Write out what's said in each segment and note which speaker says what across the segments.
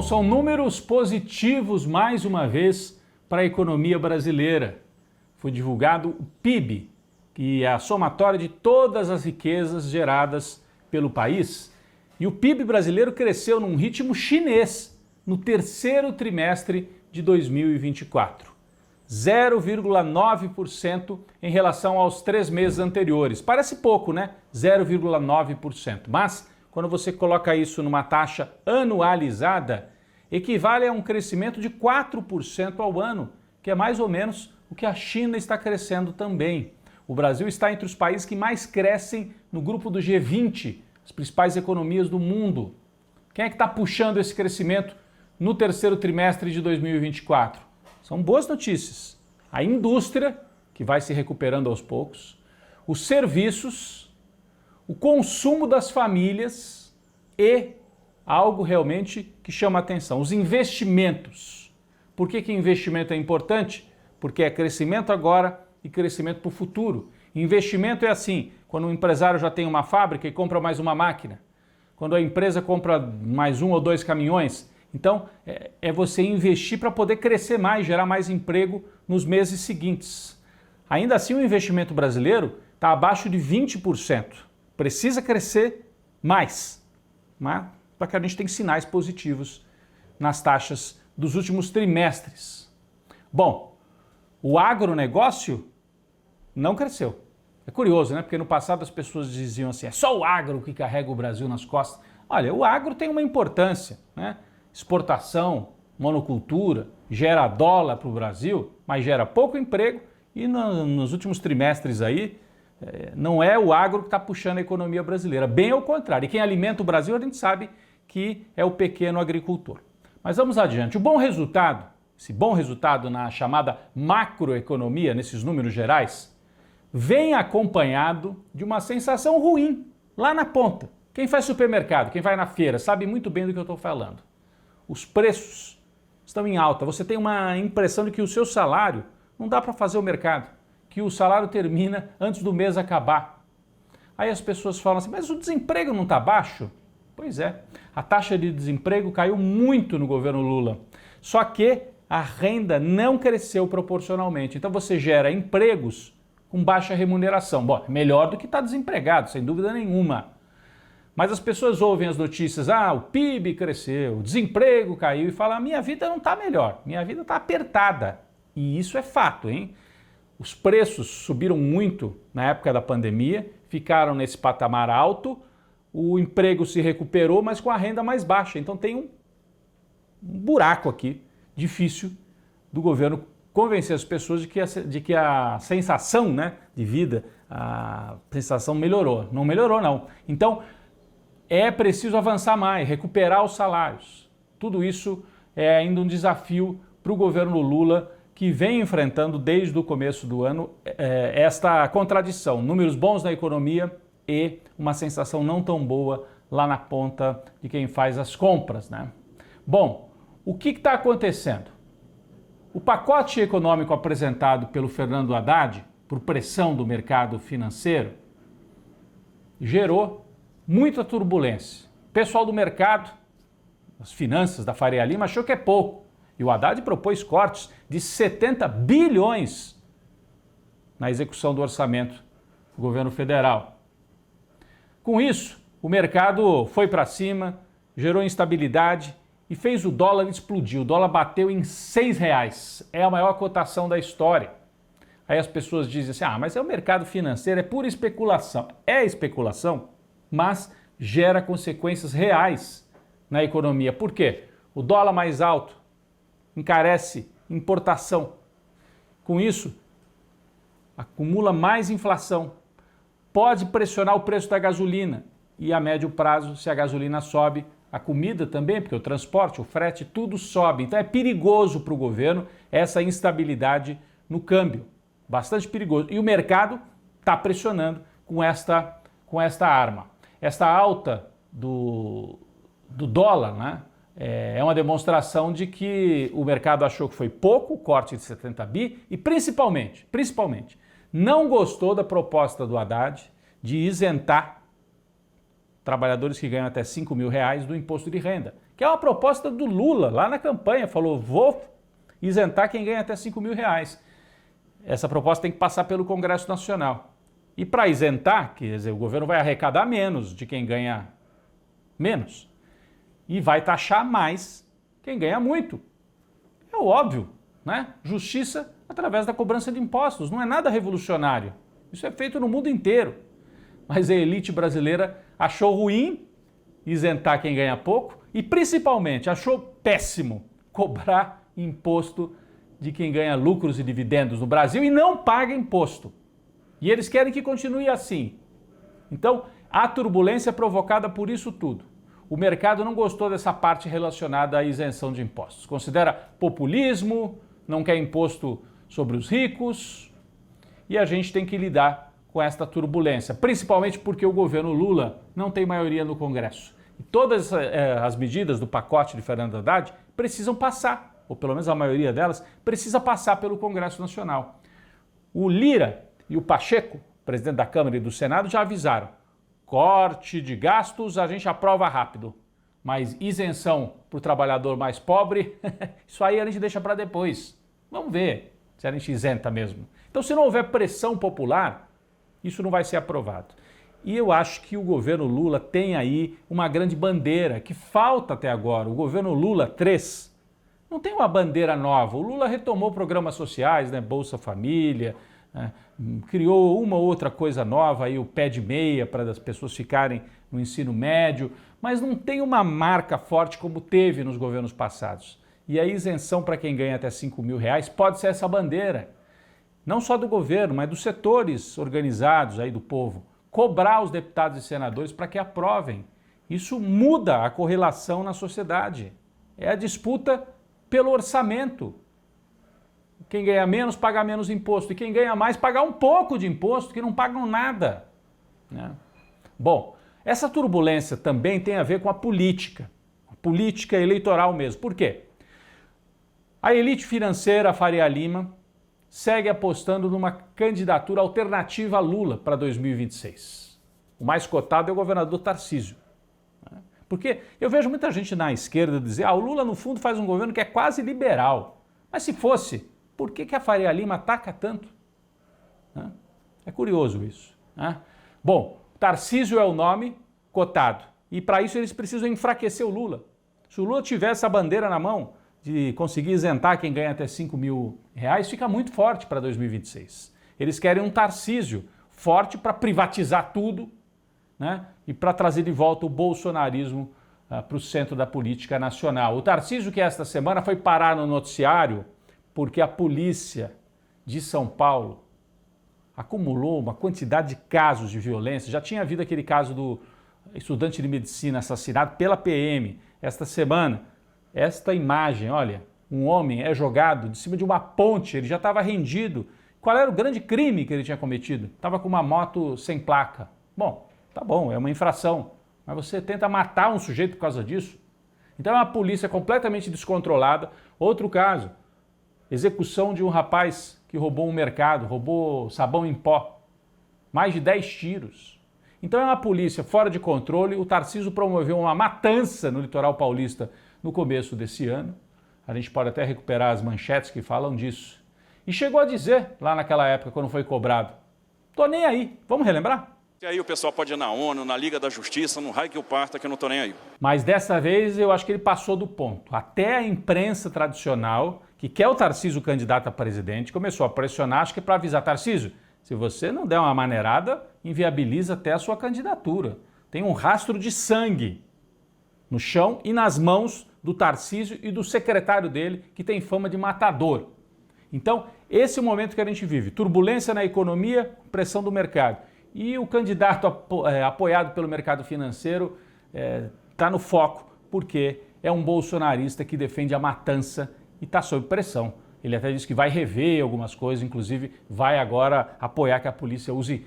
Speaker 1: Bom, são números positivos mais uma vez para a economia brasileira. Foi divulgado o PIB, que é a somatória de todas as riquezas geradas pelo país. E o PIB brasileiro cresceu num ritmo chinês no terceiro trimestre de 2024. 0,9% em relação aos 3 meses anteriores. Parece pouco, né? 0,9%. Mas, quando você coloca isso numa taxa anualizada, equivale a um crescimento de 4% ao ano, que é mais ou menos o que a China está crescendo também. O Brasil está entre os países que mais crescem no grupo do G20, as principais economias do mundo. Quem é que está puxando esse crescimento no terceiro trimestre de 2024? São boas notícias. A indústria, que vai se recuperando aos poucos, os serviços, o consumo das famílias e algo realmente que chama a atenção, os investimentos. Por que investimento é importante? Porque é crescimento agora e crescimento para o futuro. Investimento é assim, quando um empresário já tem uma fábrica e compra mais uma máquina, quando a empresa compra mais 1 ou 2 caminhões. Então, é você investir para poder crescer mais, gerar mais emprego nos meses seguintes. Ainda assim, o investimento brasileiro está abaixo de 20%. Precisa crescer mais, né? Para que a gente tenha sinais positivos nas taxas dos últimos trimestres. Bom, o agronegócio não cresceu. É curioso, né? Porque no passado as pessoas diziam assim, é só o agro que carrega o Brasil nas costas. Olha, o agro tem uma importância, né? Exportação, monocultura, gera dólar para o Brasil, mas gera pouco emprego e nos últimos trimestres aí não é o agro que está puxando a economia brasileira, bem ao contrário. E quem alimenta o Brasil a gente sabe que é o pequeno agricultor. Mas vamos adiante. O bom resultado, esse bom resultado na chamada macroeconomia, nesses números gerais, vem acompanhado de uma sensação ruim lá na ponta. Quem faz supermercado, quem vai na feira, sabe muito bem do que eu estou falando. Os preços estão em alta. Você tem uma impressão de que o seu salário não dá para fazer o mercado, que o salário termina antes do mês acabar. Aí as pessoas falam assim, mas o desemprego não está baixo? Pois é, a taxa de desemprego caiu muito no governo Lula. Só que a renda não cresceu proporcionalmente. Então você gera empregos com baixa remuneração. Bom, melhor do que estar desempregado, sem dúvida nenhuma. Mas as pessoas ouvem as notícias, o PIB cresceu, o desemprego caiu e falam, minha vida não está melhor, minha vida está apertada. E isso é fato, hein? Os preços subiram muito na época da pandemia, ficaram nesse patamar alto, o emprego se recuperou, mas com a renda mais baixa. Então tem um buraco aqui, difícil, do governo convencer as pessoas de que a sensação, né, de vida, a sensação melhorou. Não melhorou, não. Então, é preciso avançar mais, recuperar os salários. Tudo isso é ainda um desafio para o governo Lula, que vem enfrentando desde o começo do ano esta contradição. Números bons na economia e uma sensação não tão boa lá na ponta de quem faz as compras, né? Bom, o que está acontecendo? O pacote econômico apresentado pelo Fernando Haddad, por pressão do mercado financeiro, gerou muita turbulência. O pessoal do mercado, as finanças da Faria Lima, achou que é pouco. E o Haddad propôs cortes de 70 bilhões na execução do orçamento do governo federal. Com isso, o mercado foi para cima, gerou instabilidade e fez o dólar explodir. O dólar bateu em R$6. É a maior cotação da história. Aí as pessoas dizem assim, mas é o mercado financeiro, é pura especulação. É especulação, mas gera consequências reais na economia. Por quê? O dólar mais alto encarece importação. Com isso, acumula mais inflação. Pode pressionar o preço da gasolina e a médio prazo, se a gasolina sobe, a comida também, porque o transporte, o frete, tudo sobe. Então é perigoso para o governo essa instabilidade no câmbio. Bastante perigoso. E o mercado está pressionando com esta arma. Esta alta do dólar, né, é uma demonstração de que o mercado achou que foi pouco, o corte de 70 bi, e principalmente, não gostou da proposta do Haddad de isentar trabalhadores que ganham até R$5.000 do imposto de renda, que é uma proposta do Lula lá na campanha, falou, vou isentar quem ganha até R$5.000. Essa proposta tem que passar pelo Congresso Nacional. E para isentar, quer dizer, o governo vai arrecadar menos de quem ganha menos e vai taxar mais quem ganha muito. É óbvio, né? Justiça através da cobrança de impostos, não é nada revolucionário. Isso é feito no mundo inteiro. Mas a elite brasileira achou ruim isentar quem ganha pouco e principalmente achou péssimo cobrar imposto de quem ganha lucros e dividendos no Brasil e não paga imposto. E eles querem que continue assim. Então, há turbulência provocada por isso tudo. O mercado não gostou dessa parte relacionada à isenção de impostos. Considera populismo, não quer imposto sobre os ricos e a gente tem que lidar com esta turbulência, principalmente porque o governo Lula não tem maioria no Congresso. E todas as medidas do pacote de Fernando Haddad precisam passar, ou pelo menos a maioria delas, precisa passar pelo Congresso Nacional. O Lira e o Pacheco, presidente da Câmara e do Senado, já avisaram. Corte de gastos a gente aprova rápido, mas isenção para o trabalhador mais pobre, isso aí a gente deixa para depois. Vamos ver se a gente isenta mesmo. Então, se não houver pressão popular, isso não vai ser aprovado. E eu acho que o governo Lula tem aí uma grande bandeira que falta até agora. O governo Lula 3 não tem uma bandeira nova. O Lula retomou programas sociais, né? Bolsa Família, criou uma ou outra coisa nova, aí o pé de meia para as pessoas ficarem no ensino médio, mas não tem uma marca forte como teve nos governos passados. E a isenção para quem ganha até R$5.000 pode ser essa bandeira, não só do governo, mas dos setores organizados aí do povo, cobrar os deputados e senadores para que aprovem. Isso muda a correlação na sociedade. É a disputa pelo orçamento. Quem ganha menos, paga menos imposto. E quem ganha mais, paga um pouco de imposto, que não pagam nada, né? Bom, essa turbulência também tem a ver com a política eleitoral mesmo. Por quê? A elite financeira, a Faria Lima, segue apostando numa candidatura alternativa a Lula para 2026. O mais cotado é o governador Tarcísio. Porque eu vejo muita gente na esquerda dizer o Lula no fundo faz um governo que é quase liberal. Mas se fosse, por que a Faria Lima ataca tanto? É curioso isso. Bom, Tarcísio é o nome cotado e para isso eles precisam enfraquecer o Lula. Se o Lula tivesse essa bandeira na mão de conseguir isentar quem ganha até R$5.000, fica muito forte para 2026. Eles querem um Tarcísio forte para privatizar tudo, né? E para trazer de volta o bolsonarismo para o centro da política nacional. O Tarcísio, que esta semana foi parar no noticiário porque a polícia de São Paulo acumulou uma quantidade de casos de violência. Já tinha havido aquele caso do estudante de medicina assassinado pela PM esta semana. Esta imagem, olha, um homem é jogado de cima de uma ponte, ele já estava rendido. Qual era o grande crime que ele tinha cometido? Estava com uma moto sem placa. Bom, tá bom, é uma infração, mas você tenta matar um sujeito por causa disso? Então é uma polícia completamente descontrolada. Outro caso, execução de um rapaz que roubou um mercado, roubou sabão em pó. Mais de 10 tiros. Então é uma polícia fora de controle. O Tarcísio promoveu uma matança no litoral paulista no começo desse ano. A gente pode até recuperar as manchetes que falam disso. E chegou a dizer, lá naquela época, quando foi cobrado, tô nem aí. Vamos relembrar?
Speaker 2: E aí o pessoal pode ir na ONU, na Liga da Justiça, no raio que eu parta, que eu não tô nem aí.
Speaker 1: Mas dessa vez eu acho que ele passou do ponto. Até a imprensa tradicional, que quer o Tarcísio candidato a presidente, começou a pressionar, acho que para avisar, Tarcísio, se você não der uma maneirada, inviabiliza até a sua candidatura. Tem um rastro de sangue no chão e nas mãos do Tarcísio e do secretário dele, que tem fama de matador. Então, esse é o momento que a gente vive. Turbulência na economia, pressão do mercado. E o candidato apoiado pelo mercado financeiro está no foco, porque é um bolsonarista que defende a matança e está sob pressão. Ele até disse que vai rever algumas coisas, inclusive vai agora apoiar que a polícia use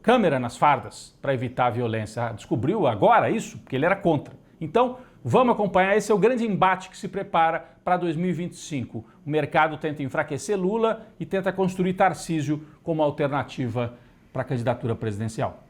Speaker 1: câmera nas fardas para evitar a violência. Descobriu agora isso? Porque ele era contra. Então, vamos acompanhar, esse é o grande embate que se prepara para 2025. O mercado tenta enfraquecer Lula e tenta construir Tarcísio como alternativa para a candidatura presidencial.